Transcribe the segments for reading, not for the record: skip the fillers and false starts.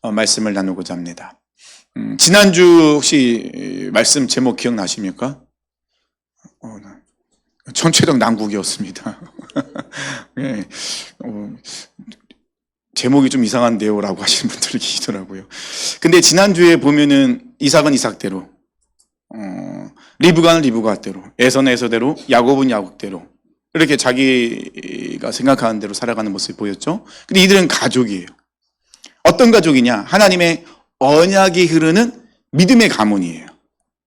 말씀을 나누고자 합니다. 지난주 혹시 말씀 제목 기억나십니까? 전체적 난국이었습니다. 네, 제목이 좀 이상한데요 라고 하시는 분들이 계시더라고요. 근데 지난주에 보면은 이삭은 이삭대로, 리브가는 리브가대로, 에서는 에서대로, 야곱은 야곱대로 이렇게 자기가 생각하는 대로 살아가는 모습이 보였죠. 근데 이들은 가족이에요. 어떤 가족이냐? 하나님의 언약이 흐르는 믿음의 가문이에요.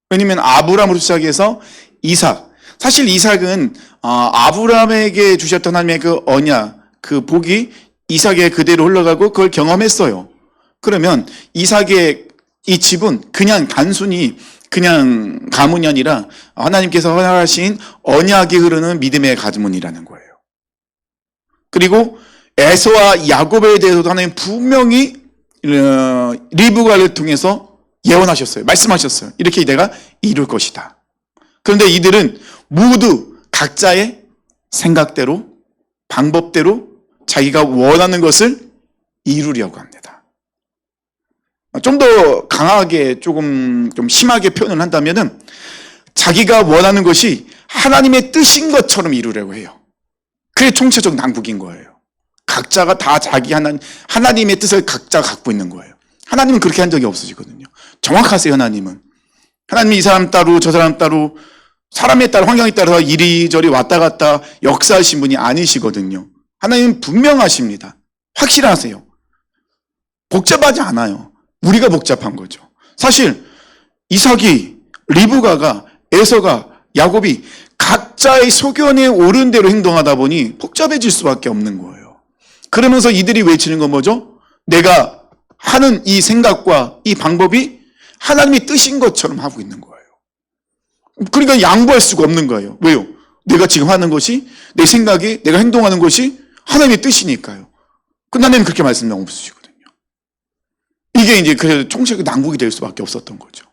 왜냐하면 아브라함으로 시작해서 이삭, 사실 이삭은 아브라함에게 주셨던 하나님의 그 언약, 그 복이 이삭에 그대로 흘러가고 그걸 경험했어요. 그러면 이삭의 이 집은 그냥 단순히 그냥 가문이 아니라 하나님께서 허락하신 언약이 흐르는 믿음의 가문이라는 거예요. 그리고 에서와 야곱에 대해서도 하나님 분명히 리브가를 통해서 예언하셨어요. 말씀하셨어요. 이렇게 내가 이룰 것이다. 그런데 이들은 모두 각자의 생각대로, 방법대로 자기가 원하는 것을 이루려고 합니다. 좀 더 강하게 좀 심하게 표현을 한다면은 자기가 원하는 것이 하나님의 뜻인 것처럼 이루려고 해요. 그게 총체적 난국인 거예요. 각자가 다 자기 하나님의 뜻을 각자 갖고 있는 거예요. 하나님은 그렇게 한 적이 없으시거든요. 정확하세요, 하나님은. 하나님이 이 사람 따로 저 사람 따로 사람에 따라 환경에 따라서 이리저리 왔다 갔다 역사하신 분이 아니시거든요. 하나님은 분명하십니다. 확실하세요. 복잡하지 않아요. 우리가 복잡한 거죠. 사실 이삭이, 리브가가, 에서가, 야곱이 각자의 소견에 옳은 대로 행동하다 보니 복잡해질 수밖에 없는 거예요. 그러면서 이들이 외치는 건 뭐죠? 내가 하는 이 생각과 이 방법이 하나님의 뜻인 것처럼 하고 있는 거예요. 그러니까 양보할 수가 없는 거예요. 왜요? 내가 지금 하는 것이, 내 생각이, 내가 행동하는 것이 하나님의 뜻이니까요. 그 하나님 그렇게 말씀하고 없으시거든요. 이게 이제 그래서 총체적 난국이 될 수밖에 없었던 거죠.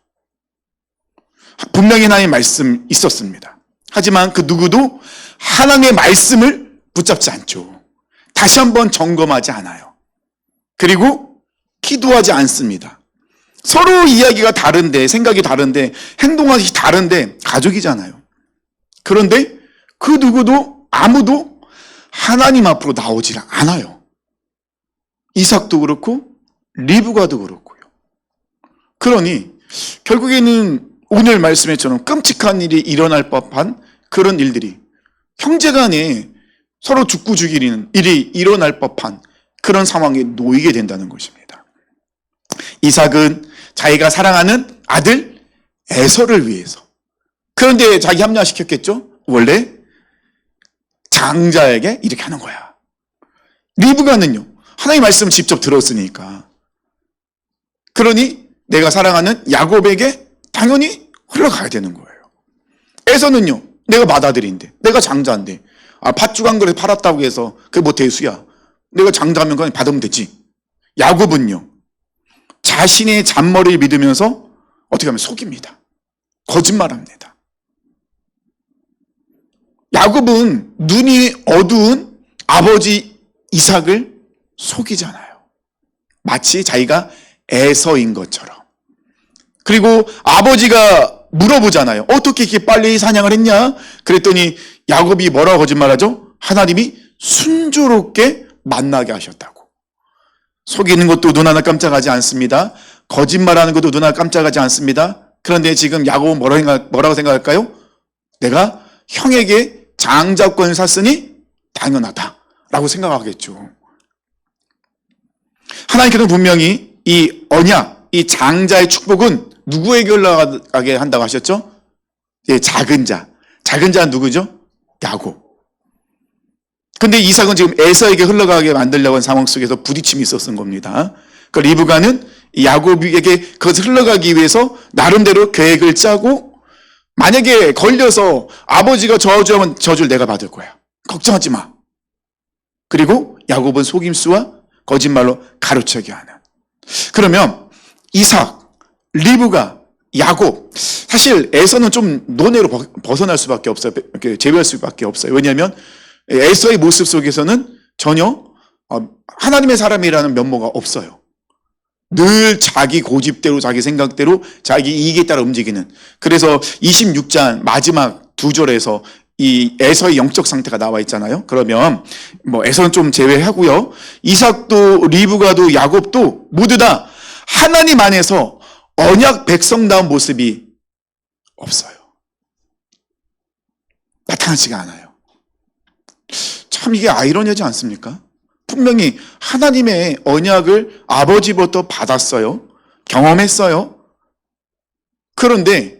분명히 하나님의 말씀 있었습니다. 하지만 그 누구도 하나님의 말씀을 붙잡지 않죠. 다시 한번 점검하지 않아요. 그리고 기도하지 않습니다. 서로 이야기가 다른데, 생각이 다른데, 행동하기 다른데 가족이잖아요. 그런데 그 누구도 아무도 하나님 앞으로 나오질 않아요. 이삭도 그렇고 리브가도 그렇고요. 그러니 결국에는 오늘 말씀에처럼 끔찍한 일이 일어날 법한 그런 일들이, 형제간에 서로 죽고 죽이는 일이 일어날 법한 그런 상황에 놓이게 된다는 것입니다. 이삭은 자기가 사랑하는 아들 에서를 위해서, 그런데 자기 합리화시켰겠죠? 원래 장자에게 이렇게 하는 거야. 리브가는요, 하나님의 말씀을 직접 들었으니까, 그러니 내가 사랑하는 야곱에게 당연히 흘러가야 되는 거예요. 에서는요, 내가 맏아들인데, 내가 장자인데, 팥죽 한 그릇 팔았다고 해서 그게 뭐 대수야. 내가 장자면 그냥 받으면 되지. 야곱은요, 자신의 잔머리를 믿으면서 어떻게 하면 속입니다. 거짓말합니다. 야곱은 눈이 어두운 아버지 이삭을 속이잖아요. 마치 자기가 에서인 것처럼. 그리고 아버지가 물어보잖아요. 어떻게 이렇게 빨리 사냥을 했냐? 그랬더니 야곱이 뭐라고 거짓말하죠? 하나님이 순조롭게 만나게 하셨다고. 속이는 것도 눈 하나 깜짝하지 않습니다. 거짓말하는 것도 눈 하나 깜짝하지 않습니다. 그런데 지금 야곱은 뭐라고 생각할까요? 내가 형에게 장자권을 샀으니 당연하다라고 생각하겠죠. 하나님께서는 분명히 이 언약, 이 장자의 축복은 누구에게 올라가게 한다고 하셨죠? 예, 작은 자. 작은 자는 누구죠? 야곱. 근데 이삭은 지금 에서에게 흘러가게 만들려고 하는 상황 속에서 부딪힘이 있었던 겁니다. 그 리브가는 야곱에게 그것을 흘러가기 위해서 나름대로 계획을 짜고, 만약에 걸려서 아버지가 저주하면 저주를 내가 받을 거야. 걱정하지 마. 그리고 야곱은 속임수와 거짓말로 가로채게 하는. 그러면 이삭, 리브가, 야곱, 사실 에서는 좀 논외로 벗어날 수밖에 없어요. 이렇게 제외할 수밖에 없어요. 왜냐하면 에서의 모습 속에서는 전혀 하나님의 사람이라는 면모가 없어요. 늘 자기 고집대로, 자기 생각대로, 자기 이익에 따라 움직이는. 그래서 26장 마지막 2절에서 이 에서의 영적 상태가 나와 있잖아요. 그러면 뭐 에서는 좀 제외하고요. 이삭도 리브가도 야곱도 모두 다 하나님 안에서 언약 백성다운 모습이 없어요. 나타나지가 않아요. 참 이게 아이러니하지 않습니까? 분명히 하나님의 언약을 아버지부터 받았어요. 경험했어요. 그런데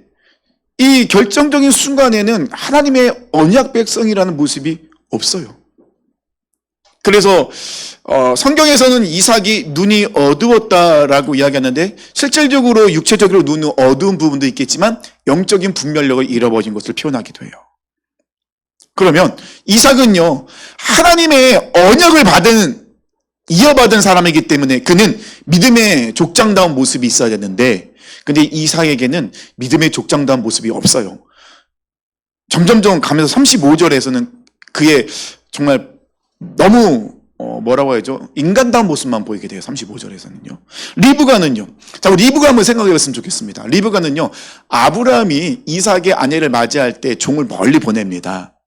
이 결정적인 순간에는 하나님의 언약 백성이라는 모습이 없어요. 그래서 성경에서는 이삭이 눈이 어두웠다라고 이야기하는데 실질적으로 육체적으로 눈은 어두운 부분도 있겠지만 영적인 분별력을 잃어버린 것을 표현하기도 해요. 그러면 이삭은요, 하나님의 언약을 이어받은 사람이기 때문에 그는 믿음의 족장다운 모습이 있어야 되는데, 근데 이삭에게는 믿음의 족장다운 모습이 없어요. 점점점 가면서 35절에서는 그의 정말 너무 뭐라고 해야죠? 인간다운 모습만 보이게 돼요. 35절에서는요. 리브가는요. 자, 우리 리브가 한번 생각해 봤으면 좋겠습니다. 리브가는요, 아브라함이 이삭의 아내를 맞이할 때 종을 멀리 보냅니다.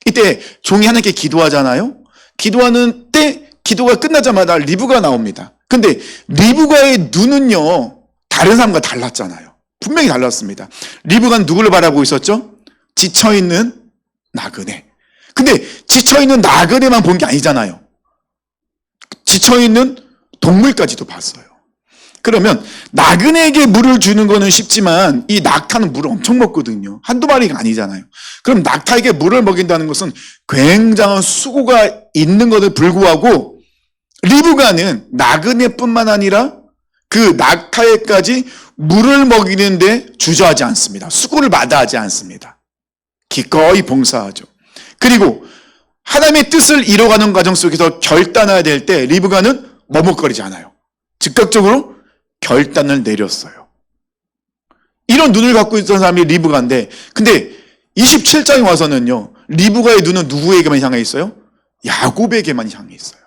이때 종이 하나님께 기도하잖아요. 기도하는 때 기도가 끝나자마자 리브가 나옵니다. 근데 리브가의 눈은요, 다른 사람과 달랐잖아요. 분명히 달랐습니다. 리브가는 누구를 바라보고 있었죠? 지쳐있는 나그네. 근데 지쳐있는 나그네만 본 게 아니잖아요. 지쳐있는 동물까지도 봤어요. 그러면 나그네에게 물을 주는 거는 쉽지만 이 낙타는 물을 엄청 먹거든요. 한두 마리가 아니잖아요. 그럼 낙타에게 물을 먹인다는 것은 굉장한 수고가 있는 것에 불구하고 리브가는 나그네뿐만 아니라 그 낙타에까지 물을 먹이는데 주저하지 않습니다. 수고를 마다하지 않습니다. 기꺼이 봉사하죠. 그리고 하나님의 뜻을 이뤄가는 과정 속에서 결단해야 될 때 리브가는 머뭇거리지 않아요. 즉각적으로 결단을 내렸어요. 이런 눈을 갖고 있던 사람이 리브가인데, 근데 27장에 와서는요, 리브가의 눈은 누구에게만 향해 있어요? 야곱에게만 향해 있어요.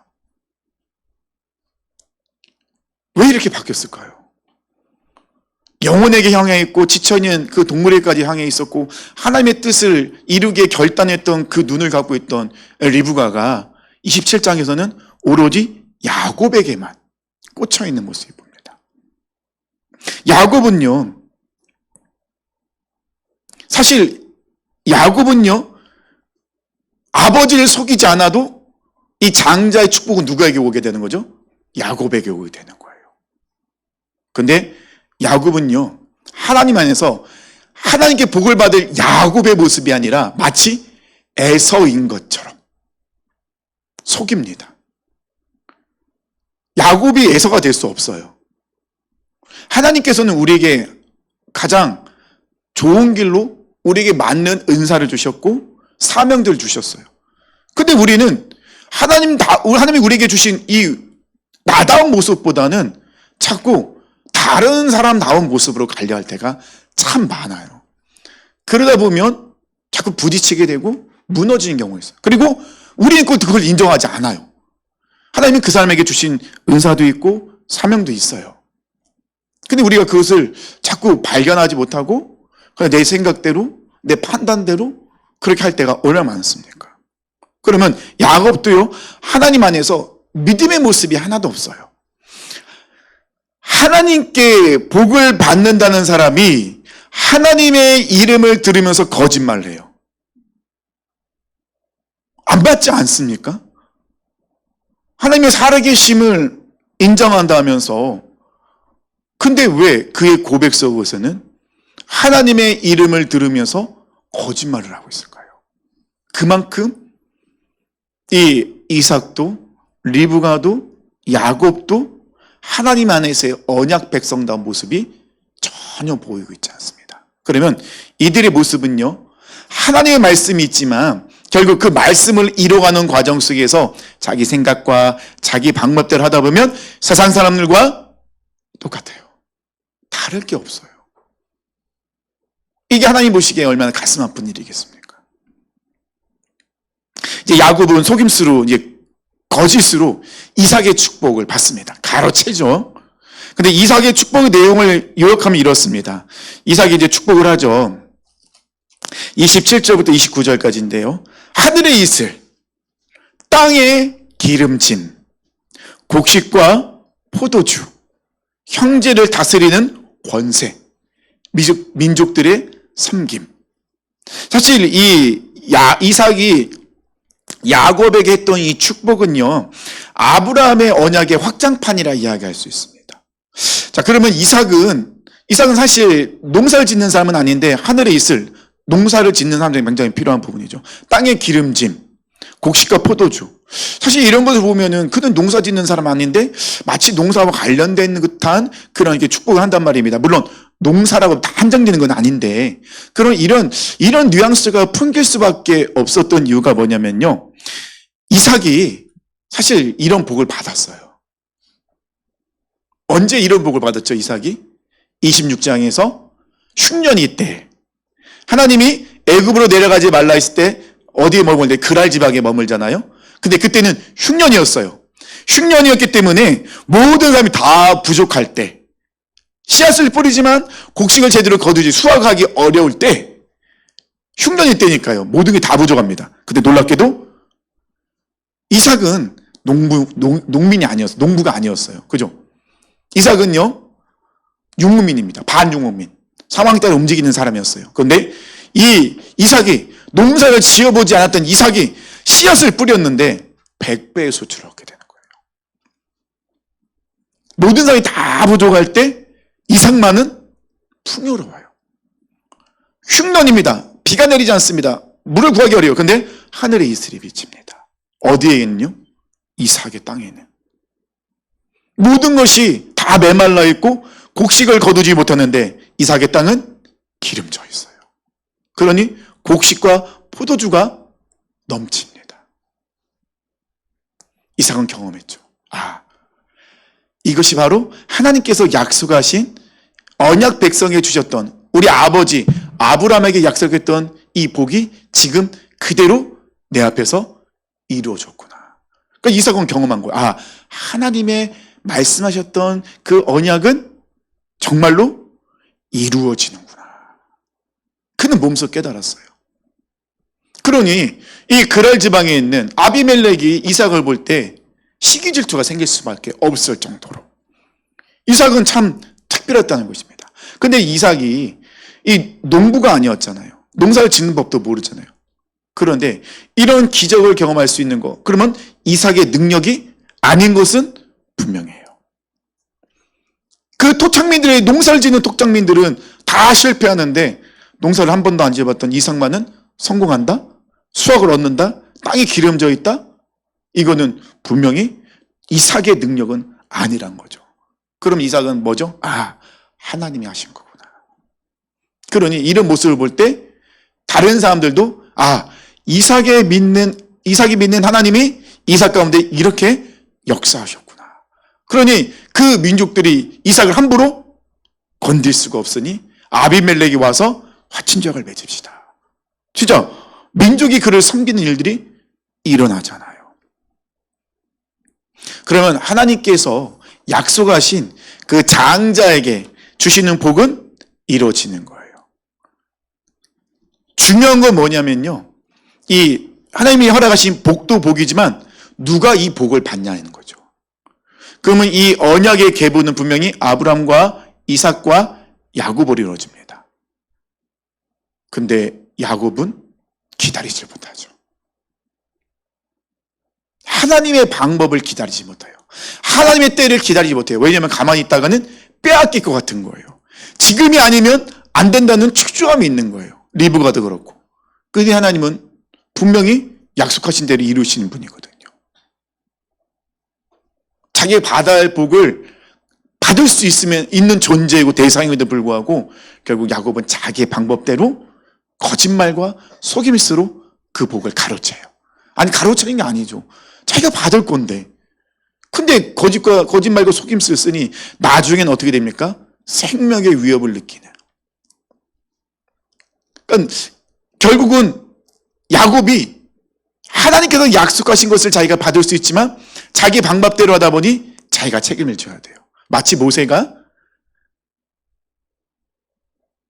왜 이렇게 바뀌었을까요? 영혼에게 향해 있고 지쳐있는 그 동물에게까지 향해 있었고 하나님의 뜻을 이루기에 결단했던 그 눈을 갖고 있던 리브가가 27장에서는 오로지 야곱에게만 꽂혀있는 모습이 봅니다. 야곱은요, 사실 야곱은요, 아버지를 속이지 않아도 이 장자의 축복은 누구에게 오게 되는 거죠? 야곱에게 오게 되는 거예요. 근데 야곱은요, 하나님 안에서 하나님께 복을 받을 야곱의 모습이 아니라 마치 에서인 것처럼 속입니다. 야곱이 에서가 될 수 없어요. 하나님께서는 우리에게 가장 좋은 길로 우리에게 맞는 은사를 주셨고 사명들을 주셨어요. 근데 우리는 하나님이 우리에게 주신 이 나다운 모습보다는 자꾸 다른 사람다운 모습으로 가려 할 때가 참 많아요. 그러다 보면 자꾸 부딪히게 되고 무너지는 경우가 있어요. 그리고 우리는 그걸 인정하지 않아요. 하나님은 그 사람에게 주신 은사도 있고 사명도 있어요. 근데 우리가 그것을 자꾸 발견하지 못하고 그냥 내 생각대로, 내 판단대로 그렇게 할 때가 얼마나 많습니까? 그러면 야곱도요, 하나님 안에서 믿음의 모습이 하나도 없어요. 하나님께 복을 받는다는 사람이 하나님의 이름을 들으면서 거짓말을 해요. 안 받지 않습니까? 하나님의 살아계심을 인정한다면서, 근데 왜 그의 고백 속에서는 하나님의 이름을 들으면서 거짓말을 하고 있을까요? 그만큼 이 이삭도 리브가도 야곱도 하나님 안에서의 언약 백성다운 모습이 전혀 보이고 있지 않습니다. 그러면 이들의 모습은요, 하나님의 말씀이 있지만 결국 그 말씀을 이뤄가는 과정 속에서 자기 생각과 자기 방법대로 하다 보면 세상 사람들과 똑같아요. 다를 게 없어요. 이게 하나님 보시기에 얼마나 가슴 아픈 일이겠습니까? 이제 야곱은 속임수로, 이제 거짓으로 이삭의 축복을 받습니다. 가로채죠. 근데 이삭의 축복의 내용을 요약하면 이렇습니다. 이삭이 이제 축복을 하죠. 27절부터 29절까지인데요. 하늘의 이슬, 땅의 기름짐, 곡식과 포도주, 형제를 다스리는 권세, 민족들의 섬김. 사실 이삭이 야곱에게 했던 이 축복은요, 아브라함의 언약의 확장판이라 이야기할 수 있습니다. 자, 그러면 이삭은 사실 농사를 짓는 사람은 아닌데 하늘의 이슬, 농사를 짓는 사람들이 굉장히 필요한 부분이죠. 땅의 기름짐, 곡식과 포도주. 사실 이런 것을 보면은 그는 농사 짓는 사람 아닌데 마치 농사와 관련된 듯한 그런 이렇게 축복을 한단 말입니다. 물론 농사라고 다 한정되는 건 아닌데 그런 이런 뉘앙스가 풍길 수밖에 없었던 이유가 뭐냐면요. 이삭이 사실 이런 복을 받았어요. 언제 이런 복을 받았죠, 이삭이? 26장에서 흉년이 때 하나님이 애굽으로 내려가지 말라 했을 때 어디에 머물는데 그랄 지방에 머물잖아요. 근데 그때는 흉년이었어요. 흉년이었기 때문에 모든 사람이 다 부족할 때, 씨앗을 뿌리지만 곡식을 제대로 거두지 수확하기 어려울 때, 흉년이 때니까요. 모든 게 다 부족합니다. 근데 놀랍게도 이삭은 농민이 아니었어요. 농부가 아니었어요. 그죠? 이삭은요, 융무민입니다. 반융무민. 상황에 따라 움직이는 사람이었어요. 그런데 이 이삭이 농사를 지어보지 않았던 이삭이 씨앗을 뿌렸는데 100배의 소출을 얻게 되는 거예요. 모든 사람이 다 부족할 때 이삭만은 풍요로워요. 흉년입니다. 비가 내리지 않습니다. 물을 구하기 어려워요. 그런데 하늘의 이슬이 비칩니다. 어디에 있는요? 이삭의 땅에 있는. 모든 것이 다 메말라 있고 곡식을 거두지 못하는데 이삭의 땅은 기름져 있어요. 그러니 곡식과 포도주가 넘칩니다. 이삭은 경험했죠. 이것이 바로 하나님께서 약속하신 언약 백성에 주셨던 우리 아버지 아브라함에게 약속했던 이 복이 지금 그대로 내 앞에서 이루어졌구나. 그러니까 이삭은 경험한 거예요. 하나님의 말씀하셨던 그 언약은 정말로 이루어지는구나. 그는 몸소 깨달았어요. 그러니 이 그랄 지방에 있는 아비멜렉이 이삭을 볼 때 시기 질투가 생길 수밖에 없을 정도로 이삭은 참 특별했다는 것입니다. 근데 이삭이 이 농부가 아니었잖아요. 농사를 짓는 법도 모르잖아요. 그런데 이런 기적을 경험할 수 있는 거, 그러면 이삭의 능력이 아닌 것은 분명해요. 그 토착민들의 농사를 짓는 토착민들은 다 실패하는데 농사를 한 번도 안 지어봤던 이삭만은 성공한다? 수확을 얻는다? 땅이 기름져 있다? 이거는 분명히 이삭의 능력은 아니란 거죠. 그럼 이삭은 뭐죠? 하나님이 하신 거구나. 그러니 이런 모습을 볼 때 다른 사람들도 이삭이 믿는 하나님이 이삭 가운데 이렇게 역사하셨구나. 그러니 그 민족들이 이삭을 함부로 건들 수가 없으니 아비멜렉이 와서 화친족을 맺읍시다. 진짜 민족이 그를 섬기는 일들이 일어나잖아요. 그러면 하나님께서 약속하신 그 장자에게 주시는 복은 이루어지는 거예요. 중요한 건 뭐냐면요, 이 하나님이 허락하신 복도 복이지만 누가 이 복을 받냐는 거죠. 그러면 이 언약의 계보는 분명히 아브라함과 이삭과 야곱으로 이루어집니다. 근데 야곱은 기다리지 못하죠. 하나님의 방법을 기다리지 못해요. 하나님의 때를 기다리지 못해요. 왜냐하면 가만히 있다가는 빼앗길 것 같은 거예요. 지금이 아니면 안 된다는 축조함이 있는 거예요. 리브가도 그렇고. 그런데 하나님은 분명히 약속하신 대로 이루시는 분이거든요. 자기가 받아야 할 복을 받을 수 있는 존재이고 대상임에도 불구하고 결국 야곱은 자기의 방법대로 거짓말과 속임수로 그 복을 가로채요. 가로채는 게 아니죠. 자기가 받을 건데. 근데 거짓말과 속임수를 쓰니 나중엔 어떻게 됩니까? 생명의 위협을 느끼는. 그러니까 결국은 야곱이 하나님께서 약속하신 것을 자기가 받을 수 있지만 자기 방법대로 하다 보니 자기가 책임을 져야 돼요. 마치 모세가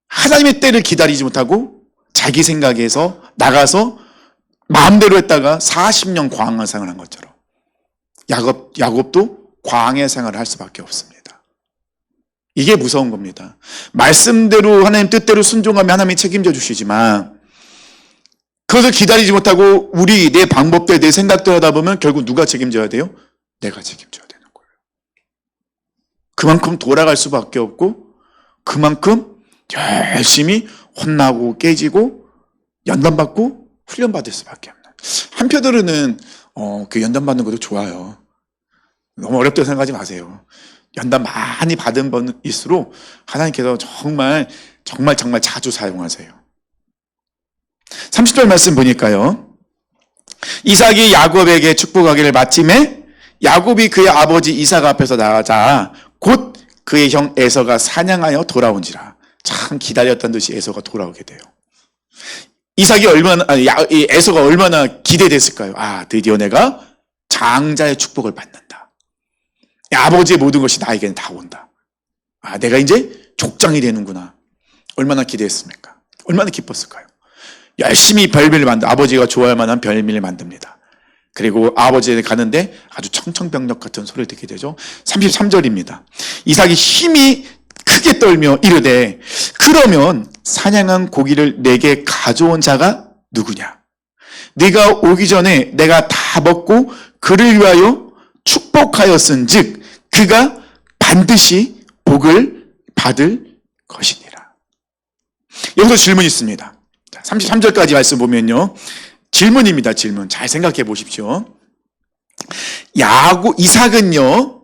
하나님의 때를 기다리지 못하고 자기 생각에서 나가서 마음대로 했다가 40년 광야 생활을 한 것처럼 야곱도 광야 생활을 할 수밖에 없습니다. 이게 무서운 겁니다. 말씀대로 하나님 뜻대로 순종하면 하나님이 책임져 주시지만 그것을 기다리지 못하고 내 방법대로 내 생각대로 하다 보면 결국 누가 책임져야 돼요? 내가 책임져야 되는 거예요. 그만큼 돌아갈 수밖에 없고 그만큼 열심히 혼나고 깨지고 연단받고 훈련받을 수밖에 없는. 한편으로는 그 연단받는 것도 좋아요. 너무 어렵다고 생각하지 마세요. 연단 많이 받은 번일수록 하나님께서 정말 자주 사용하세요. 30절 말씀 보니까요. 이삭이 야곱에게 축복하기를 마침에 야곱이 그의 아버지 이삭 앞에서 나가자 곧 그의 형 에서가 사냥하여 돌아온지라. 참 기다렸던 듯이 에서가 돌아오게 돼요. 에서가 얼마나 기대됐을까요? 드디어 내가 장자의 축복을 받는다. 아버지의 모든 것이 나에게는 다 온다. 내가 이제 족장이 되는구나. 얼마나 기대했습니까? 얼마나 기뻤을까요? 열심히 별미를 아버지가 좋아할 만한 별미를 만듭니다. 그리고 아버지에 가는데 아주 청청병력 같은 소리를 듣게 되죠. 33절입니다. 이삭이 힘이 크게 떨며 이르되 그러면 사냥한 고기를 내게 가져온 자가 누구냐? 네가 오기 전에 내가 다 먹고 그를 위하여 축복하였은즉 그가 반드시 복을 받을 것이니라. 여기서 질문이 있습니다. 33절까지 말씀 보면요. 질문입니다. 질문. 잘 생각해 보십시오. 이삭은요.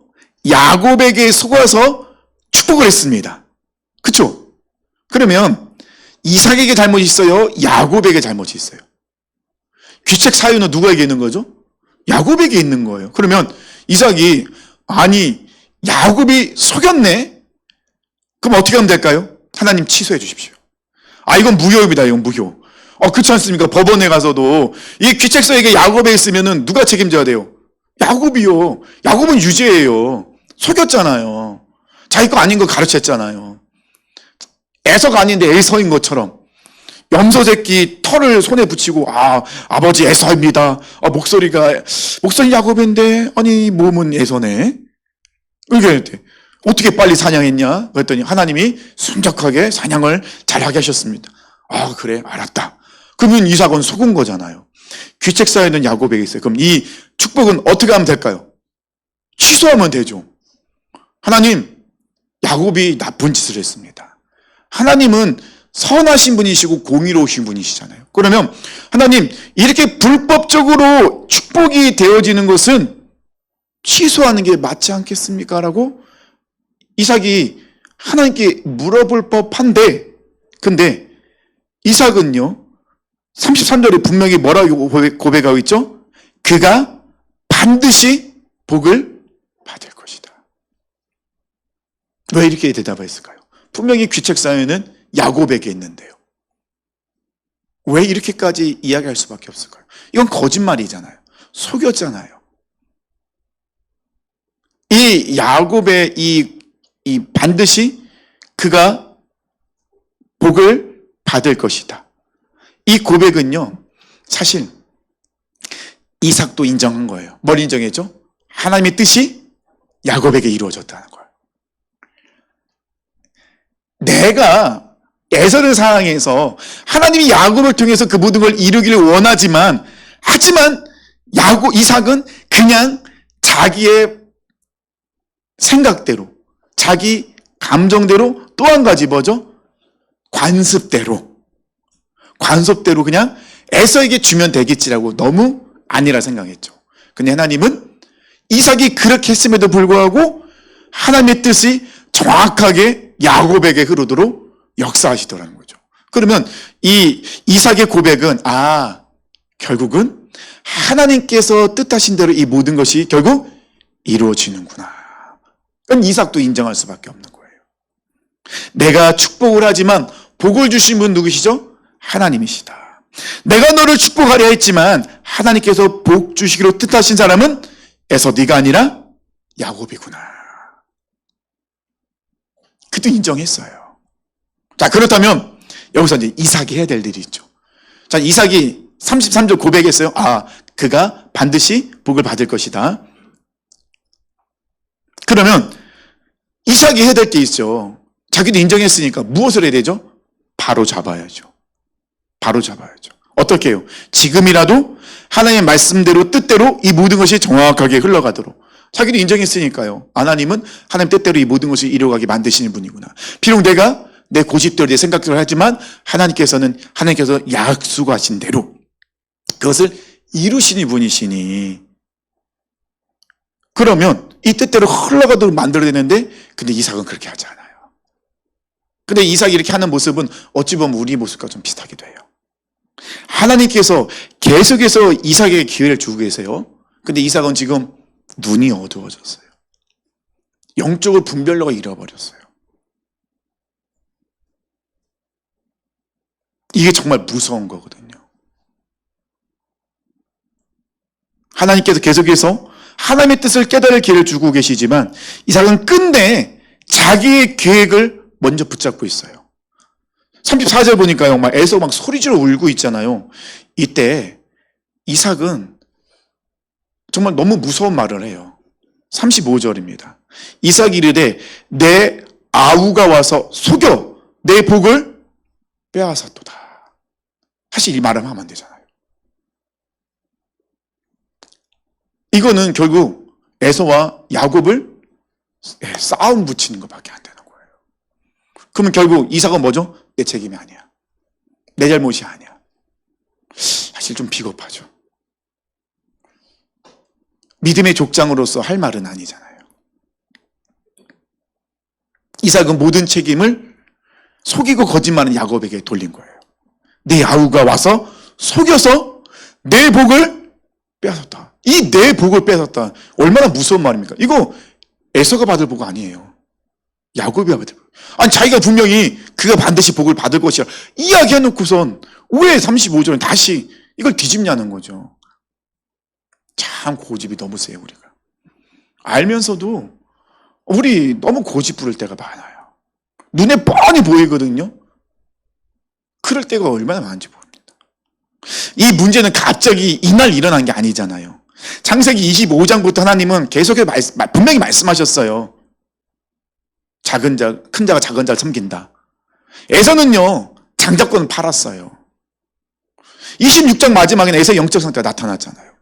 야곱에게 속아서 축복을 했습니다. 그렇죠? 그러면 이삭에게 잘못이 있어요? 야곱에게 잘못이 있어요? 귀책 사유는 누구에게 있는 거죠? 야곱에게 있는 거예요. 그러면 이삭이 야곱이 속였네? 그럼 어떻게 하면 될까요? 하나님 취소해 주십시오. 이건 무효입니다. 이건 무효. 그렇지 않습니까? 법원에 가서도 이 귀책서에게 야곱에 있으면은 누가 책임져야 돼요? 야곱이요. 야곱은 유죄예요. 속였잖아요. 자기 거 아닌 거 가르쳤잖아요. 에서가 아닌데 에서인 것처럼 염소 새끼 털을 손에 붙이고 아버지 에서입니다. 목소리 야곱인데 몸은 에서네. 이렇게 어떻게 빨리 사냥했냐? 그랬더니 하나님이 순적하게 사냥을 잘하게 하셨습니다. 그래 알았다. 그러면 이삭은 속은 거잖아요. 귀책사유는 야곱에게 있어요. 그럼 이 축복은 어떻게 하면 될까요? 취소하면 되죠. 하나님, 야곱이 나쁜 짓을 했습니다. 하나님은 선하신 분이시고 공의로우신 분이시잖아요. 그러면 하나님, 이렇게 불법적으로 축복이 되어지는 것은 취소하는 게 맞지 않겠습니까? 라고 이삭이 하나님께 물어볼 법한데, 근데 이삭은요 33절에 분명히 뭐라고 고백하고 있죠? 그가 반드시 복을 받을 것이다. 왜 이렇게 대답했을까요? 분명히 귀책사유는 야곱에게 있는데요. 왜 이렇게까지 이야기할 수밖에 없을까요? 이건 거짓말이잖아요. 속였잖아요. 이 야곱의 이 반드시 그가 복을 받을 것이다. 이 고백은요, 사실 이삭도 인정한 거예요. 뭘 인정했죠? 하나님의 뜻이 야곱에게 이루어졌다는 거예요. 내가 에서를 사랑해서 하나님이 야곱을 통해서 그 모든 걸 이루기를 원하지만, 하지만 이삭은 그냥 자기의 생각대로, 자기 감정대로, 또 한 가지 뭐죠? 관습대로 그냥 에서에게 주면 되겠지라고 너무 아니라 생각했죠. 근데 하나님은 이삭이 그렇게 했음에도 불구하고 하나님의 뜻이 정확하게 야곱에게 흐르도록 역사하시더라는 거죠. 그러면 이 이삭의 고백은 결국은 하나님께서 뜻하신 대로 이 모든 것이 결국 이루어지는구나. 그럼 이삭도 인정할 수밖에 없는 거예요. 내가 축복을 하지만 복을 주신 분 누구시죠? 하나님이시다. 내가 너를 축복하려 했지만 하나님께서 복 주시기로 뜻하신 사람은 에서 네가 아니라 야곱이구나. 자기도 인정했어요. 자, 그렇다면 여기서 이제 이삭이 해야 될 일이 있죠. 자, 이삭이 33절 고백했어요. 아, 그가 반드시 복을 받을 것이다. 그러면 이삭이 해야 될 게 있죠. 자기도 인정했으니까 무엇을 해야 되죠? 바로 잡아야죠. 바로 잡아야죠. 어떻게 해요? 지금이라도 하나님의 말씀대로 뜻대로 이 모든 것이 정확하게 흘러가도록. 자기도 인정했으니까요. 하나님은 하나님 뜻대로 이 모든 것을 이루어가게 만드시는 분이구나. 비록 내가 내 고집대로 내 생각대로 하지만 하나님께서 약속하신 대로 그것을 이루시는 분이시니, 그러면 이 뜻대로 흘러가도록 만들어야 되는데, 근데 이삭은 그렇게 하지 않아요. 근데 이삭이 이렇게 하는 모습은 어찌 보면 우리 모습과 좀 비슷하기도 해요. 하나님께서 계속해서 이삭에게 기회를 주고 계세요. 근데 이삭은 지금 눈이 어두워졌어요. 영적으로 분별로가 잃어버렸어요. 이게 정말 무서운 거거든요. 하나님께서 계속해서 하나님의 뜻을 깨달을 기회를 주고 계시지만 이삭은 끝내 자기의 계획을 먼저 붙잡고 있어요. 34절 보니까요, 막 에서 막 소리지르 울고 있잖아요. 이때 이삭은 정말 너무 무서운 말을 해요. 35절입니다. 이삭이 이르되 내 아우가 와서 속여 내 복을 빼앗았도다. 사실 이 말을 하면 안 되잖아요. 이거는 결국 에서와 야곱을 싸움 붙이는 것밖에 안 되는 거예요. 그러면 결국 이삭은 뭐죠? 내 책임이 아니야. 내 잘못이 아니야. 사실 좀 비겁하죠. 믿음의 족장으로서 할 말은 아니잖아요. 이삭은 모든 책임을 속이고 거짓말하는 야곱에게 돌린 거예요. 네 아우가 와서 속여서 내 복을 빼앗았다. 이 내 복을 빼앗았다. 얼마나 무서운 말입니까? 이거 에서가 받을 복 아니에요. 야곱이 받을 복. 아니, 자기가 분명히 그가 반드시 복을 받을 것이라 이야기해놓고선 왜 35절은 다시 이걸 뒤집냐는 거죠. 참 고집이 너무 세요, 우리가. 알면서도 우리 너무 고집 부릴 때가 많아요. 눈에 뻔히 보이거든요. 그럴 때가 얼마나 많은지 모릅니다. 이 문제는 갑자기 이날 일어난 게 아니잖아요. 창세기 25장부터 하나님은 계속해서 분명히 말씀하셨어요. 작은 자, 큰 자가 작은 자를 섬긴다. 에서는요, 장자권을 팔았어요. 26장 마지막에는 에서의 영적 상태가 나타났잖아요.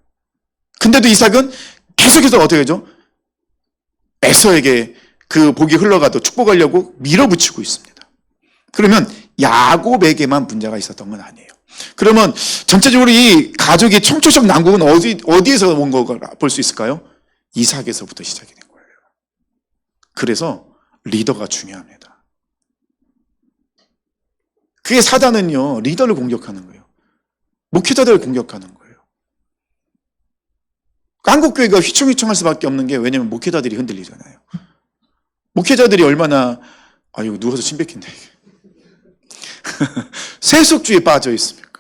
근데도 이삭은 계속해서 어떻게 하죠? 에서에게 그 복이 흘러가도 축복하려고 밀어붙이고 있습니다. 그러면 야곱에게만 문제가 있었던 건 아니에요. 그러면 전체적으로 이 가족의 총체적 난국은 어디에서 온 거가 볼 수 있을까요? 이삭에서부터 시작이 된 거예요. 그래서 리더가 중요합니다. 그게 사단은요, 리더를 공격하는 거예요. 목회자들을 공격하는 거예요. 한국교회가 휘청휘청할 수밖에 없는 게, 왜냐면 목회자들이 흔들리잖아요. 목회자들이 얼마나, 이거 누워서 침 뱉긴다. 세속주의에 빠져 있습니까?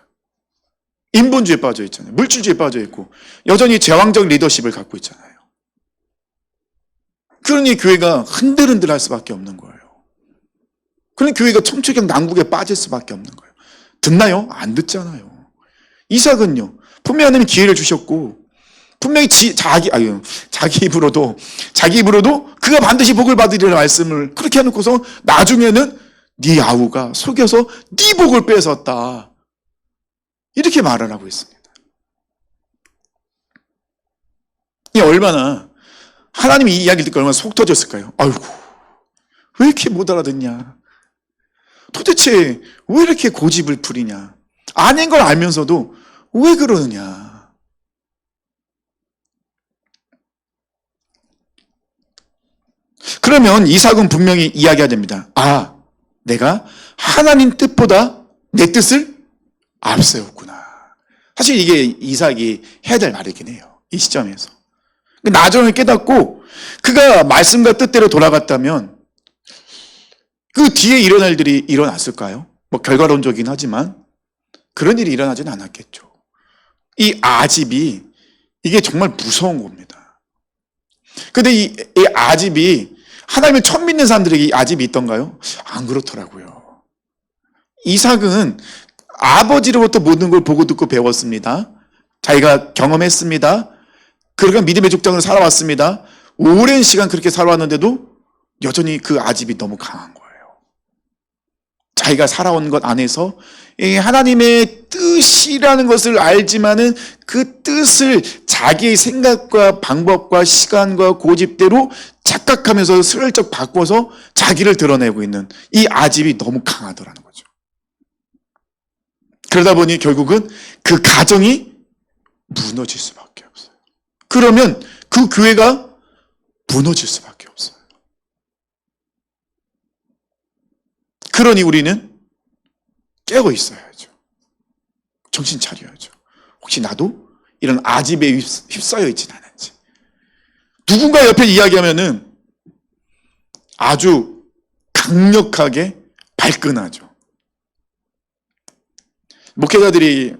인본주의에 빠져 있잖아요. 물질주의에 빠져 있고 여전히 제왕적 리더십을 갖고 있잖아요. 그러니 교회가 흔들흔들할 수밖에 없는 거예요. 그러니 교회가 총체적 난국에 빠질 수밖에 없는 거예요. 듣나요? 안 듣잖아요. 이삭은요, 분명히 하나님이 기회를 주셨고 분명히 자기 입으로도 그가 반드시 복을 받으리라는 말씀을 그렇게 해놓고서 나중에는 네 아우가 속여서 네 복을 뺏었다. 이렇게 말을 하고 있습니다. 이 얼마나 하나님이 이 이야기를 듣고 얼마나 속 터졌을까요? 아이고, 왜 이렇게 못 알아듣냐? 도대체 왜 이렇게 고집을 부리냐? 아닌 걸 알면서도 왜 그러느냐? 그러면 이삭은 분명히 이야기해야 됩니다. 내가 하나님 뜻보다 내 뜻을 앞세웠구나. 사실 이게 이삭이 해야 될 말이긴 해요. 이 시점에서. 나중에 깨닫고 그가 말씀과 뜻대로 돌아갔다면 그 뒤에 일어날 일들이 일어났을까요? 결과론적이긴 하지만 그런 일이 일어나지는 않았겠죠. 이 아집이 이게 정말 무서운 겁니다. 근데 이 아집이 하나님을 처음 믿는 사람들에게 이 아집이 있던가요? 안 그렇더라고요. 이삭은 아버지로부터 모든 걸 보고 듣고 배웠습니다. 자기가 경험했습니다. 그러니까 믿음의 족장으로 살아왔습니다. 오랜 시간 그렇게 살아왔는데도 여전히 그 아집이 너무 강한 거예요. 자기가 살아온 것 안에서 하나님의 뜻이라는 것을 알지만은 그 뜻을 자기의 생각과 방법과 시간과 고집대로 착각하면서 슬쩍 바꿔서 자기를 드러내고 있는 이 아집이 너무 강하더라는 거죠. 그러다 보니 결국은 그 가정이 무너질 수밖에 없어요. 그러면 그 교회가 무너질 수밖에 없어요. 그러니 우리는 깨어 있어야죠. 정신 차려야죠. 혹시 나도 이런 아집에 휩싸여 있진 않은지. 누군가 옆에 이야기하면은 아주 강력하게 발끈하죠. 목회자들이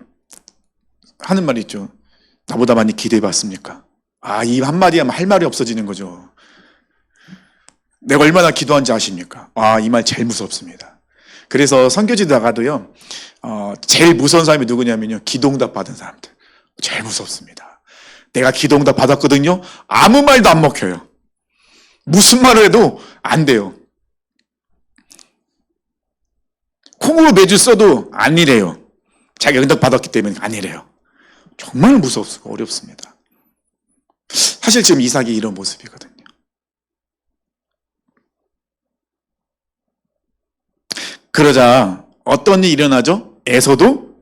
하는 말이 있죠. 나보다 많이 기대해 봤습니까? 이 한마디 하면 할 말이 없어지는 거죠. 내가 얼마나 기도한지 아십니까? 이 말 제일 무섭습니다. 그래서 선교지 나가도요, 제일 무서운 사람이 누구냐면요, 기도응답 받은 사람들. 제일 무섭습니다. 내가 기도응답 받았거든요. 아무 말도 안 먹혀요. 무슨 말을 해도 안 돼요. 콩으로 매주 써도 안 이래요. 자기가 응답 받았기 때문에 안 이래요. 정말 무섭고 어렵습니다. 사실 지금 이삭이 이런 모습이거든요. 그러자 어떤 일이 일어나죠? 에서도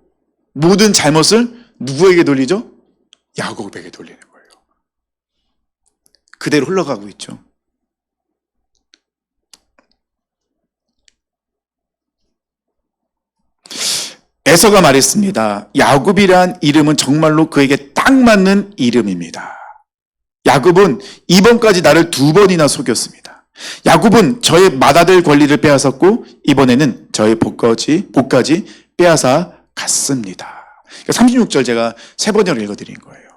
모든 잘못을 누구에게 돌리죠? 야곱에게 돌리는 거예요. 그대로 흘러가고 있죠. 에서가 말했습니다. 야곱이란 이름은 정말로 그에게 딱 맞는 이름입니다. 야곱은 이번까지 나를 2번이나 속였습니다. 야곱은 저의 맏아들 권리를 빼앗았고 이번에는 저의 복까지 빼앗아 갔습니다. 36절 제가 3번으로 읽어드린 거예요.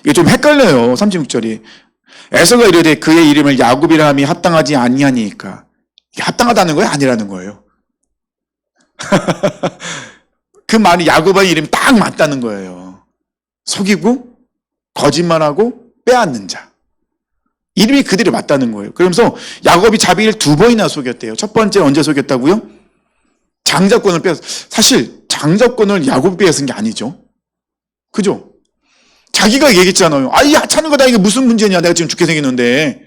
이게 좀 헷갈려요. 36절이. 에서가 이르되 그의 이름을 야곱이라 함이 합당하지 아니하니까. 이게 합당하다는 거예요? 아니라는 거예요? 그 말이 야곱의 이름이 딱 맞다는 거예요. 속이고 거짓말하고 빼앗는 자. 이름이 그대로 맞다는 거예요. 그러면서 야곱이 자비를 2번이나 속였대요. 첫 번째 언제 속였다고요? 장자권을 빼앗. 사실 장자권을 야곱이 빼앗은 게 아니죠. 그죠? 자기가 얘기했잖아요. 이 하찮은 거다. 이게 무슨 문제냐. 내가 지금 죽게 생겼는데.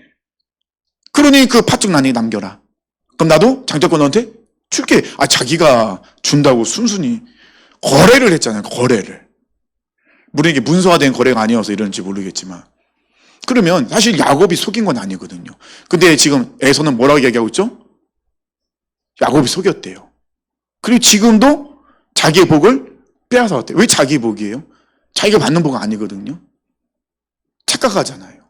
그러니 그 팥죽 나에게 남겨라. 그럼 나도 장자권 너한테 줄게. 자기가 준다고 순순히 거래를 했잖아요. 거래를. 물론 이게 문서화된 거래가 아니어서 이런지 모르겠지만. 그러면 사실 야곱이 속인 건 아니거든요. 근데 지금 에서는 뭐라고 얘기하고 있죠? 야곱이 속였대요. 그리고 지금도 자기의 복을 빼앗아 왔대요. 왜 자기 복이에요? 자기가 받는 복은 아니거든요. 착각하잖아요.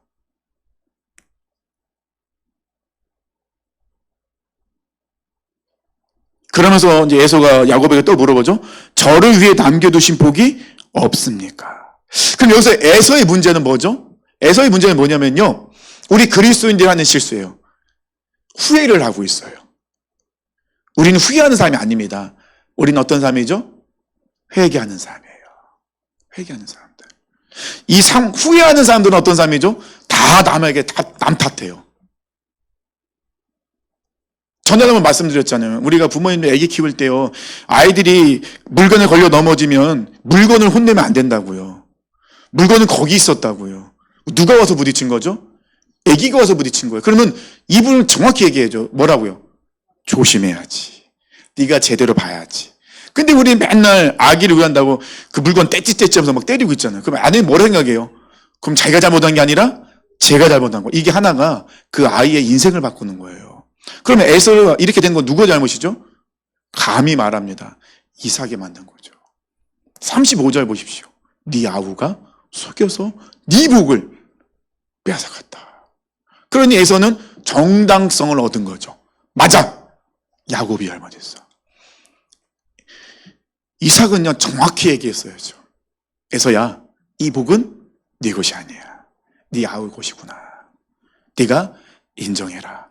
그러면서 이제 에서가 야곱에게 또 물어보죠. 저를 위해 남겨두신 복이 없습니까? 그럼 여기서 에서의 문제는 뭐죠? 에서의 문제는 뭐냐면요. 우리 그리스도인들이 하는 실수예요. 후회를 하고 있어요. 우리는 후회하는 사람이 아닙니다. 우리는 어떤 사람이죠? 회개하는 사람이에요. 회개하는 사람들. 후회하는 사람들은 어떤 사람이죠? 다 남에게 남 탓해요. 전에 한번 말씀드렸잖아요. 우리가 부모님들 애기 키울 때요. 아이들이 물건에 걸려 넘어지면 물건을 혼내면 안 된다고요. 물건은 거기 있었다고요. 누가 와서 부딪힌 거죠? 애기가 와서 부딪힌 거예요. 그러면 이분을 정확히 얘기해줘. 뭐라고요? 조심해야지. 네가 제대로 봐야지. 근데 우리 맨날 아기를 위한다고 그 물건 떼찌떼찌 하면서 막 때리고 있잖아요. 그럼 아내는 뭐라 생각해요? 그럼 자기가 잘못한 게 아니라 제가 잘못한 거. 이게 하나가 그 아이의 인생을 바꾸는 거예요. 그러면 에서가 이렇게 된 건 누구 잘못이죠? 감히 말합니다. 이삭이 만든 거죠. 35절 보십시오. 네 아우가 속여서 네 복을 빼앗아갔다. 그러니 에서는 정당성을 얻은 거죠. 맞아. 야곱이 잘못했어. 이삭은요 정확히 얘기했어야죠. 에서야, 이 복은 네 것이 아니야. 네 아우 것이구나. 네가 인정해라.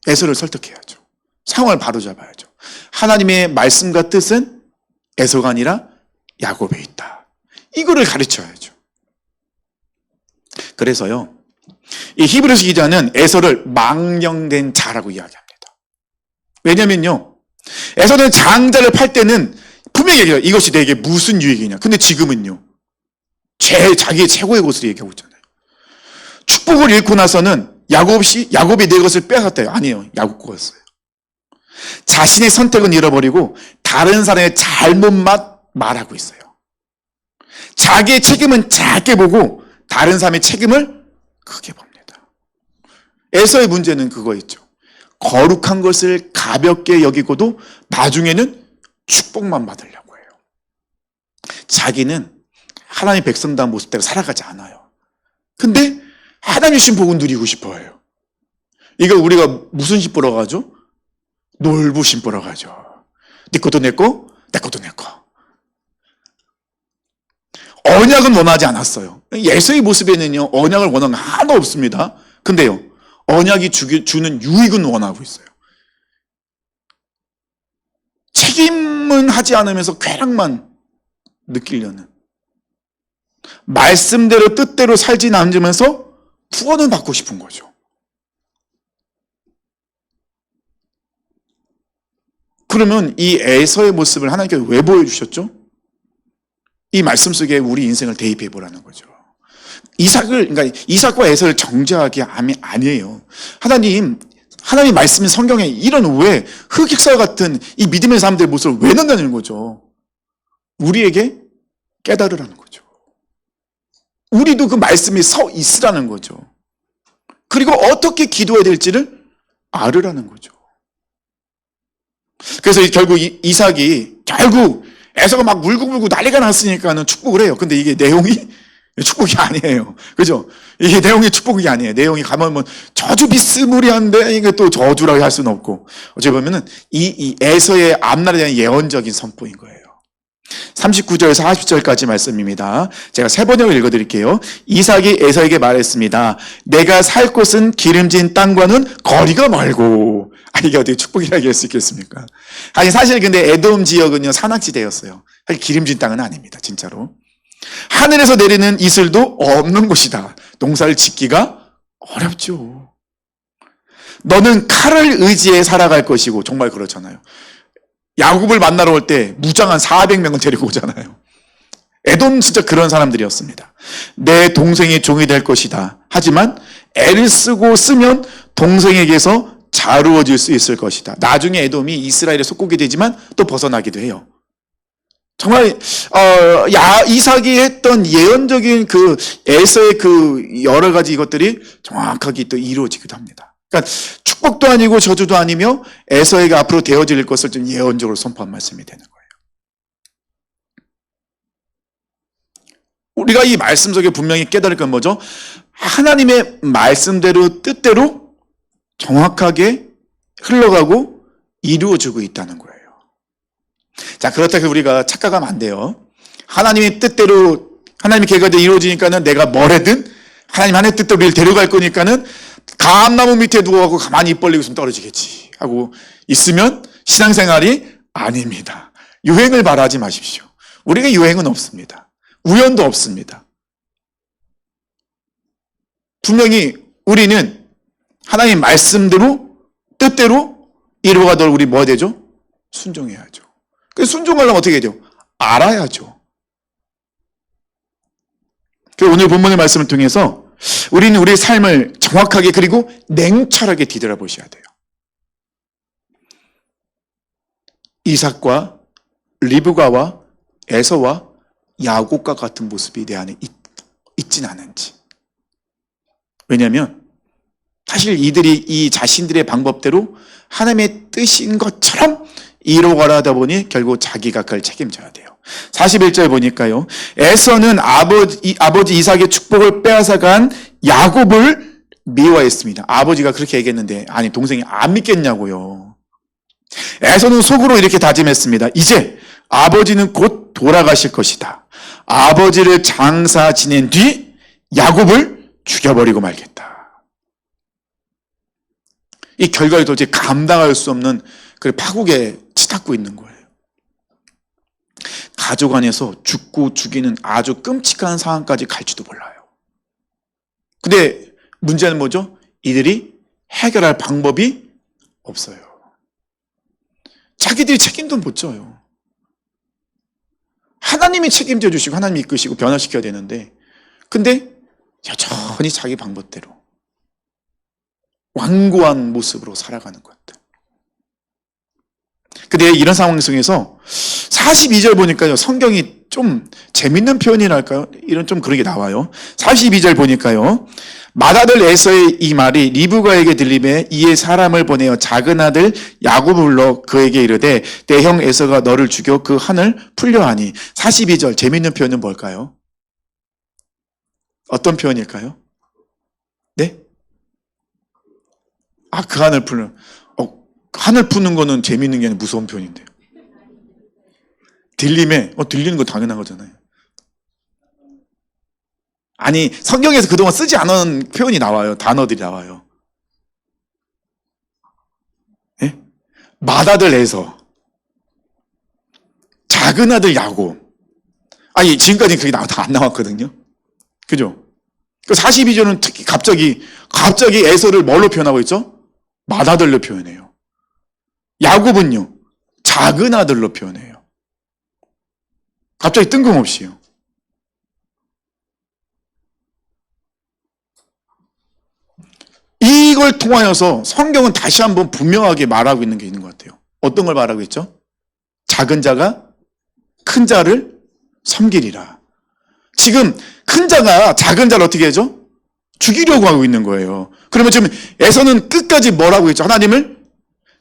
에서를 설득해야죠. 상황을 바로잡아야죠. 하나님의 말씀과 뜻은 에서가 아니라 야곱에 있다. 이거를 가르쳐야죠. 그래서요, 이 히브리서 기자는 에서를 망령된 자라고 이야기합니다. 왜냐면요, 에서는 장자를 팔 때는 분명히 얘기해요. 이것이 내게 무슨 유익이냐. 근데 지금은요, 자기의 최고의 것을 얘기하고 있잖아요. 축복을 잃고 나서는 야곱이 내 것을 빼앗았대요. 아니에요. 야곱 거였어요. 자신의 선택은 잃어버리고 다른 사람의 잘못만 말하고 있어요. 자기의 책임은 작게 보고 다른 사람의 책임을 크게 봅니다. 에서의 문제는 그거였죠. 거룩한 것을 가볍게 여기고도 나중에는 축복만 받으려고 해요. 자기는 하나님의 백성다운 모습대로 살아가지 않아요. 근데 하나님 주신 복은 누리고 싶어 해요. 이거 우리가 무슨 심 보러 가죠? 놀부심 보러 가죠. 네 것도 내 거, 내 것도 내 거. 언약은 원하지 않았어요. 예수의 모습에는요, 언약을 원하는 거 하나도 없습니다. 근데요, 언약이 주는 유익은 원하고 있어요. 책임은 하지 않으면서 쾌락만 느끼려는, 말씀대로 뜻대로 살지 않으면서 구원은 받고 싶은 거죠. 그러면 이 에서의 모습을 하나님께서 왜 보여주셨죠? 이 말씀 속에 우리 인생을 대입해 보라는 거죠. 그러니까 이삭과 에서를 정죄하기 아니에요. 하나님 말씀인 성경에 이런 왜 흑역사 같은 이 믿음의 사람들의 모습을 왜 넣는다는 거죠. 우리에게 깨달으라는 거죠. 우리도 그 말씀에 서 있으라는 거죠. 그리고 어떻게 기도해야 될지를 알으라는 거죠. 그래서 결국 이삭이 에서가 막 울고불고 난리가 났으니까는 축복을 해요. 근데 이게 내용이 축복이 아니에요. 그죠? 이게 내용이 축복이 아니에요. 내용이 가면 뭐 저주 비스무리한데 이게 또 저주라고 할 수는 없고. 어찌 보면은 이 에서의 앞날에 대한 예언적인 선포인 거예요. 39절에서 40절까지 말씀입니다. 제가 세 번역을 읽어드릴게요. 이삭이 에서에게 말했습니다. 내가 살 곳은 기름진 땅과는 거리가 멀고. 이게 어떻게 축복이라고 할 수 있겠습니까? 아니, 사실 근데 에돔 지역은요, 산악지대였어요. 사실 기름진 땅은 아닙니다, 진짜로. 하늘에서 내리는 이슬도 없는 곳이다. 농사를 짓기가 어렵죠. 너는 칼을 의지해 살아갈 것이고, 정말 그렇잖아요. 야곱을 만나러 올 때 무장한 400명을 데리고 오잖아요. 에돔 진짜 그런 사람들이었습니다. 내 동생이 종이 될 것이다. 하지만 애를 쓰면 동생에게서 자루어질 수 있을 것이다. 나중에 에돔이 이스라엘의 속국이 되지만 또 벗어나기도 해요. 정말 이삭이 했던 예언적인 그 에서의 그 여러 가지 이것들이 정확하게 또 이루어지기도 합니다. 그러니까 축복도 아니고 저주도 아니며 에서에게 앞으로 되어질 것을 좀 예언적으로 선포한 말씀이 되는 거예요. 우리가 이 말씀 속에 분명히 깨달을 건 뭐죠? 하나님의 말씀대로 뜻대로 정확하게 흘러가고 이루어지고 있다는 거예요. 자, 그렇다고 우리가 착각하면 안 돼요. 하나님의 뜻대로, 하나님의 계획이 이루어지니까는 내가 뭐래든 하나님의 뜻대로 우리를 데려갈 거니까는 감나무 밑에 누워가고 가만히 입 벌리고 있으면 떨어지겠지 하고 있으면 신앙생활이 아닙니다. 유행을 바라지 마십시오. 우리에게 유행은 없습니다. 우연도 없습니다. 분명히 우리는 하나님 말씀대로 뜻대로 이루어가도록 우리 뭐 해야 되죠? 순종해야죠. 그래서 순종하려면 어떻게 해야 돼요? 알아야죠. 그래서 오늘 본문의 말씀을 통해서 우리는 우리의 삶을 정확하게 그리고 냉철하게 뒤돌아보셔야 돼요. 이삭과 리브가와 에서와 야곱과 같은 모습이 내 안에 있진 않은지. 왜냐하면 사실 이들이 이 자신들의 방법대로 하나님의 뜻인 것처럼 이루어가다 보니 결국 자기가 그걸 책임져야 돼요. 41절 보니까요. 에서는 아버지 이삭의 축복을 빼앗아간 야곱을 미워했습니다. 아버지가 그렇게 얘기했는데 아니 동생이 안 믿겠냐고요. 에서는 속으로 이렇게 다짐했습니다. 이제 아버지는 곧 돌아가실 것이다. 아버지를 장사 지낸 뒤 야곱을 죽여버리고 말겠다. 이 결과를 도저히 감당할 수 없는 그 파국에 치닫고 있는 거예요. 가족 안에서 죽고 죽이는 아주 끔찍한 상황까지 갈지도 몰라요. 근데 문제는 뭐죠? 이들이 해결할 방법이 없어요. 자기들이 책임도 못 져요. 하나님이 책임져 주시고 하나님이 이끄시고 변화시켜야 되는데, 근데 여전히 자기 방법대로 완고한 모습으로 살아가는 것들. 근데 이런 상황 속에서 42절 보니까요, 성경이 좀 재밌는 표현이랄까요? 이런 좀 그런 게 나와요. 42절 보니까요, 맏아들 에서의 이 말이 리브가에게 들리매 이에 사람을 보내어 작은 아들 야곱을 불러 그에게 이르되 내 형 에서가 너를 죽여 그 한을 풀려 하니. 42절 재밌는 표현은 뭘까요? 어떤 표현일까요? 네? 그 한을 풀려. 한을 푸는 거는 재밌는 게 아니라 무서운 표현인데. 들림에, 들리는 거 당연한 거잖아요. 아니, 성경에서 그동안 쓰지 않은 표현이 나와요. 단어들이 나와요. 예? 맏아들 에서, 작은 아들 야곱. 아니, 지금까지 그게 다 안 나왔거든요. 그죠? 42절은 특히 갑자기 에서를 뭘로 표현하고 있죠? 맏아들로 표현해요. 야곱은요, 작은 아들로 표현해요. 갑자기 뜬금없이요. 이걸 통하여서 성경은 다시 한번 분명하게 말하고 있는 게 있는 것 같아요. 어떤 걸 말하고 있죠? 작은 자가 큰 자를 섬기리라. 지금 큰 자가 작은 자를 어떻게 하죠? 죽이려고 하고 있는 거예요. 그러면 지금 에서는 끝까지 뭐라고 했죠? 하나님을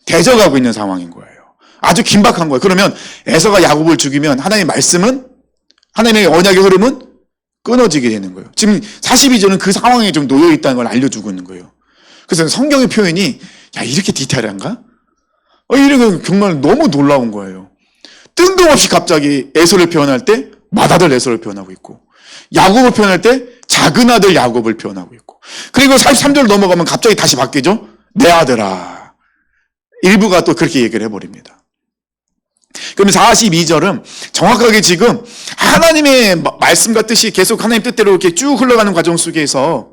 대적하고 있는 상황인 거예요. 아주 긴박한 거예요. 그러면 에서가 야곱을 죽이면 하나님의 말씀은, 하나님의 언약의 흐름은 끊어지게 되는 거예요. 지금 42절은 그 상황에 좀 놓여 있다는 걸 알려주고 있는 거예요. 그래서 성경의 표현이 이렇게 디테일한가? 이런 건 정말 너무 놀라운 거예요. 뜬금없이 갑자기 에서를 표현할 때 맏아들 에서를 표현하고 있고, 야곱을 표현할 때 작은 아들 야곱을 표현하고 있고, 그리고 43절 넘어가면 갑자기 다시 바뀌죠? 내 아들아. 일부가 또 그렇게 얘기를 해버립니다. 그러면 42절은 정확하게 지금 하나님의 말씀과 뜻이 계속 하나님 뜻대로 이렇게 쭉 흘러가는 과정 속에서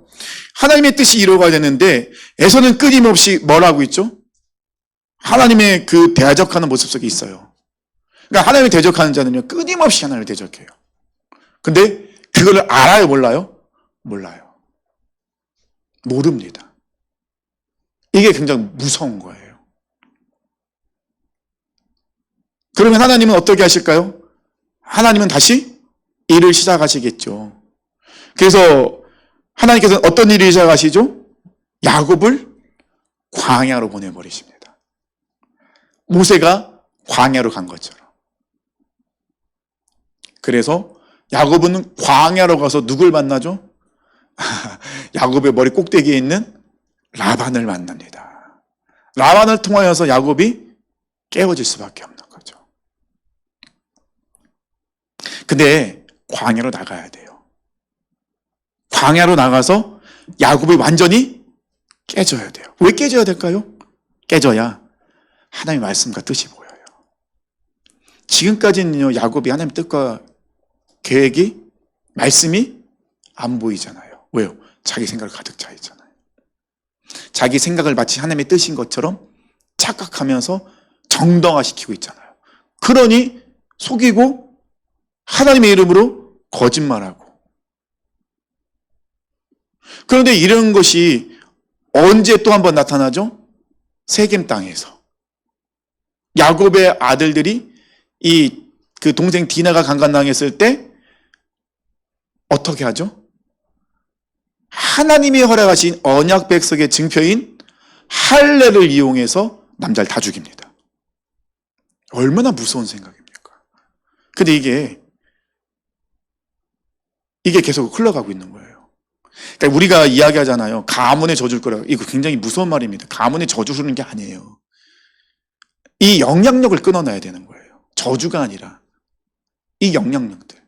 하나님의 뜻이 이루어가야 되는데, 에서는 끊임없이 뭘 하고 있죠? 하나님의 그 대적하는 모습 속에 있어요. 그러니까 하나님을 대적하는 자는요, 끊임없이 하나님을 대적해요. 근데 그걸 알아요, 몰라요? 몰라요. 모릅니다. 이게 굉장히 무서운 거예요. 그러면 하나님은 어떻게 하실까요? 하나님은 다시 일을 시작하시겠죠. 그래서 하나님께서는 어떤 일을 시작하시죠? 야곱을 광야로 보내버리십니다. 모세가 광야로 간 것처럼. 그래서 야곱은 광야로 가서 누굴 만나죠? 야곱의 머리 꼭대기에 있는 라반을 만납니다. 라반을 통하여서 야곱이 깨어질 수밖에 없는 거죠. 근데 광야로 나가야 돼요. 광야로 나가서 야곱이 완전히 깨져야 돼요. 왜 깨져야 될까요? 깨져야 하나님의 말씀과 뜻이 보여요. 지금까지는요, 야곱이 하나님의 뜻과 계획이, 말씀이 안 보이잖아요. 왜요? 자기 생각을 가득 차 있잖아요. 자기 생각을 마치 하나님의 뜻인 것처럼 착각하면서 정당화시키고 있잖아요. 그러니 속이고 하나님의 이름으로 거짓말하고. 그런데 이런 것이 언제 또 한 번 나타나죠? 세겜 땅에서. 야곱의 아들들이 그 동생 디나가 강간당했을 때 어떻게 하죠? 하나님이 허락하신 언약 백석의 증표인 할례를 이용해서 남자를 다 죽입니다. 얼마나 무서운 생각입니까? 근데 이게 계속 흘러가고 있는 거예요. 그러니까 우리가 이야기하잖아요. 가문에 져줄 거라고. 이거 굉장히 무서운 말입니다. 가문에 져주 주는 게 아니에요. 이 영향력을 끊어놔야 되는 거예요. 저주가 아니라 이 영향력들.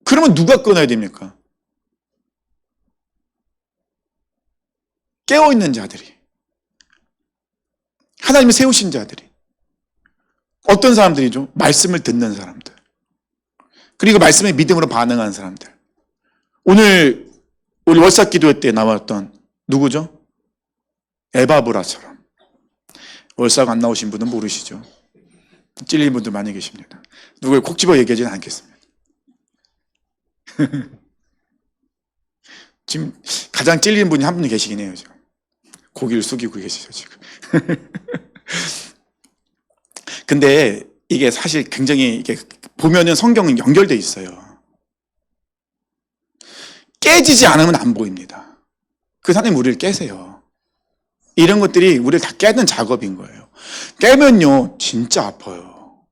그러면 누가 끊어야 됩니까? 깨어있는 자들이, 하나님이 세우신 자들이, 어떤 사람들이죠? 말씀을 듣는 사람들, 그리고 말씀에 믿음으로 반응하는 사람들. 오늘 우리 월삭 기도회 때 나왔던 누구죠? 에바브라처럼. 월삭 안 나오신 분은 모르시죠? 찔린 분들 많이 계십니다. 누굴 콕 집어 얘기하지는 않겠습니다. 지금 가장 찔린 분이 한 분 계시긴 해요. 지금 고개를 숙이고 계시죠 지금. 근데 이게 사실 굉장히 이게 보면은 성경은 연결되어 있어요. 깨지지 않으면 안 보입니다. 그 하나님 우리를 깨세요. 이런 것들이 우리를 다 깨는 작업인 거예요. 깨면요 진짜 아파요.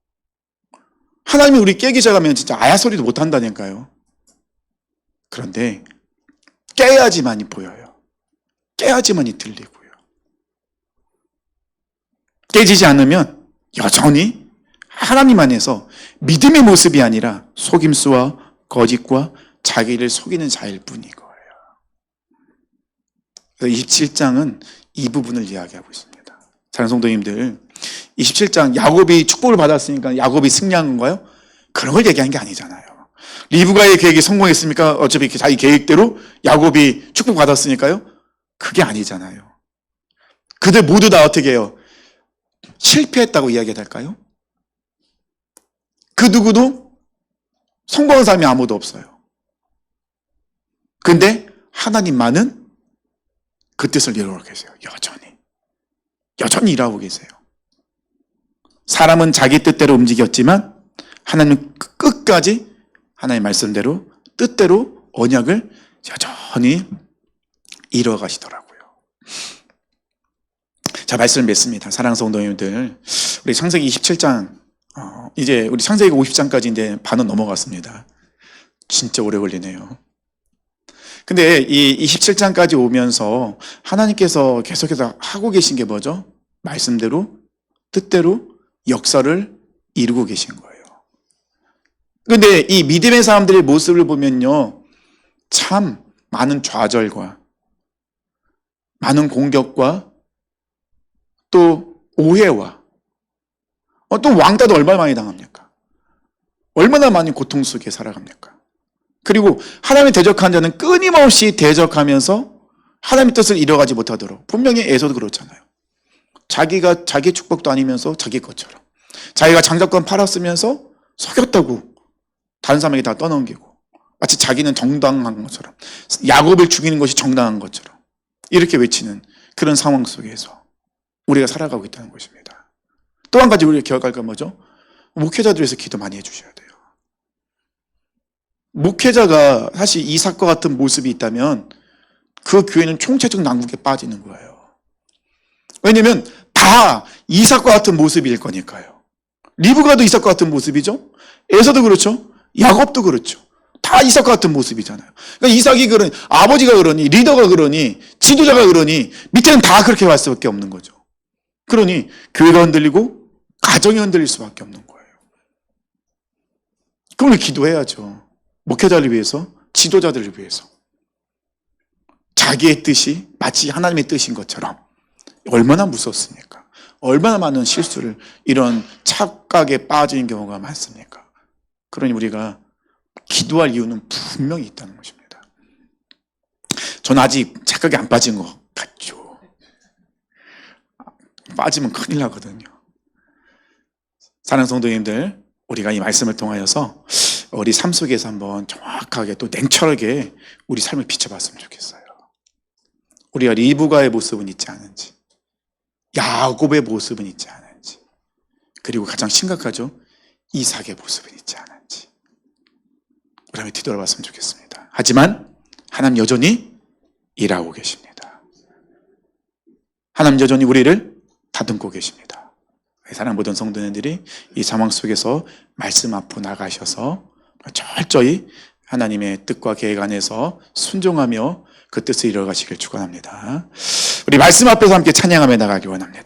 하나님이 우리 깨기 시작하면 진짜 아야 소리도 못 한다니까요. 그런데 깨야지만이 보여요. 깨야지만이 들리고요. 깨지지 않으면 여전히 하나님 안에서 믿음의 모습이 아니라 속임수와 거짓과 자기를 속이는 자일 뿐인 거예요. 27장은 이 부분을 이야기하고 있습니다. 사랑하는 성도님들, 27장 야곱이 축복을 받았으니까 야곱이 승리한 건가요? 그런 걸 얘기한 게 아니잖아요. 리브가의 계획이 성공했습니까? 어차피 자기 계획대로 야곱이 축복받았으니까요? 그게 아니잖아요. 그들 모두 다 어떻게 해요? 실패했다고 이야기해야 될까요? 그 누구도 성공한 사람이 아무도 없어요. 근데 하나님만은 그 뜻을 이루고 계세요. 여전히 일하고 계세요. 사람은 자기 뜻대로 움직였지만 하나님은 끝까지 하나님의 말씀대로 뜻대로 언약을 여전히 이루어가시더라고요. 자, 말씀을 맺습니다. 사랑하는 성도님들, 우리 창세기 27장 이제 우리 창세기 50장까지 이제 반은 넘어갔습니다. 진짜 오래 걸리네요. 근데 이 27장까지 오면서 하나님께서 계속해서 하고 계신 게 뭐죠? 말씀대로 뜻대로 역사를 이루고 계신 거예요. 근데 이 믿음의 사람들의 모습을 보면요, 참 많은 좌절과 많은 공격과 또 오해와 또 왕따도 얼마나 많이 당합니까? 얼마나 많이 고통 속에 살아갑니까? 그리고 하나님의 대적한 자는 끊임없이 대적하면서 하나님의 뜻을 이뤄가지 못하도록, 분명히 에서도 그렇잖아요. 자기가 자기 축복도 아니면서 자기 것처럼, 자기가 장자권 팔았으면서 속였다고 다른 사람에게 다 떠넘기고, 마치 자기는 정당한 것처럼, 야곱을 죽이는 것이 정당한 것처럼 이렇게 외치는 그런 상황 속에서 우리가 살아가고 있다는 것입니다. 또 한 가지 우리가 기억할 건 뭐죠? 목회자들에서 기도 많이 해주셔야 돼요. 목회자가 사실 이삭과 같은 모습이 있다면 그 교회는 총체적 난국에 빠지는 거예요. 왜냐면 다 이삭과 같은 모습일 거니까요. 리브가도 이삭과 같은 모습이죠. 에서도 그렇죠. 야곱도 그렇죠. 다 이삭과 같은 모습이잖아요. 그러니까 이삭이 그러니, 아버지가 그러니, 리더가 그러니, 지도자가 그러니 밑에는 다 그렇게 갈 수밖에 없는 거죠. 그러니 교회가 흔들리고 가정이 흔들릴 수밖에 없는 거예요. 그럼 기도해야죠. 목회자를 위해서, 지도자들을 위해서. 자기의 뜻이 마치 하나님의 뜻인 것처럼. 얼마나 무섭습니까? 얼마나 많은 실수를, 이런 착각에 빠지는 경우가 많습니까? 그러니 우리가 기도할 이유는 분명히 있다는 것입니다. 저는 아직 착각에 안 빠진 것 같죠. 빠지면 큰일 나거든요. 사랑하는 성도님들, 우리가 이 말씀을 통하여서 우리 삶 속에서 한번 정확하게 또 냉철하게 우리 삶을 비춰봤으면 좋겠어요. 우리가 리브가의 모습은 있지 않은지, 야곱의 모습은 있지 않은지, 그리고 가장 심각하죠, 이삭의 모습은 있지 않은지 우리 한번 뒤돌아봤으면 좋겠습니다. 하지만 하나님 여전히 일하고 계십니다. 하나님 여전히 우리를 다듬고 계십니다. 사랑하는 모든 성도님들이 이 상황 속에서 말씀 앞으로 나가셔서 철저히 하나님의 뜻과 계획 안에서 순종하며 그 뜻을 이뤄가시길 축원합니다. 우리 말씀 앞에서 함께 찬양하며 나가기 원합니다.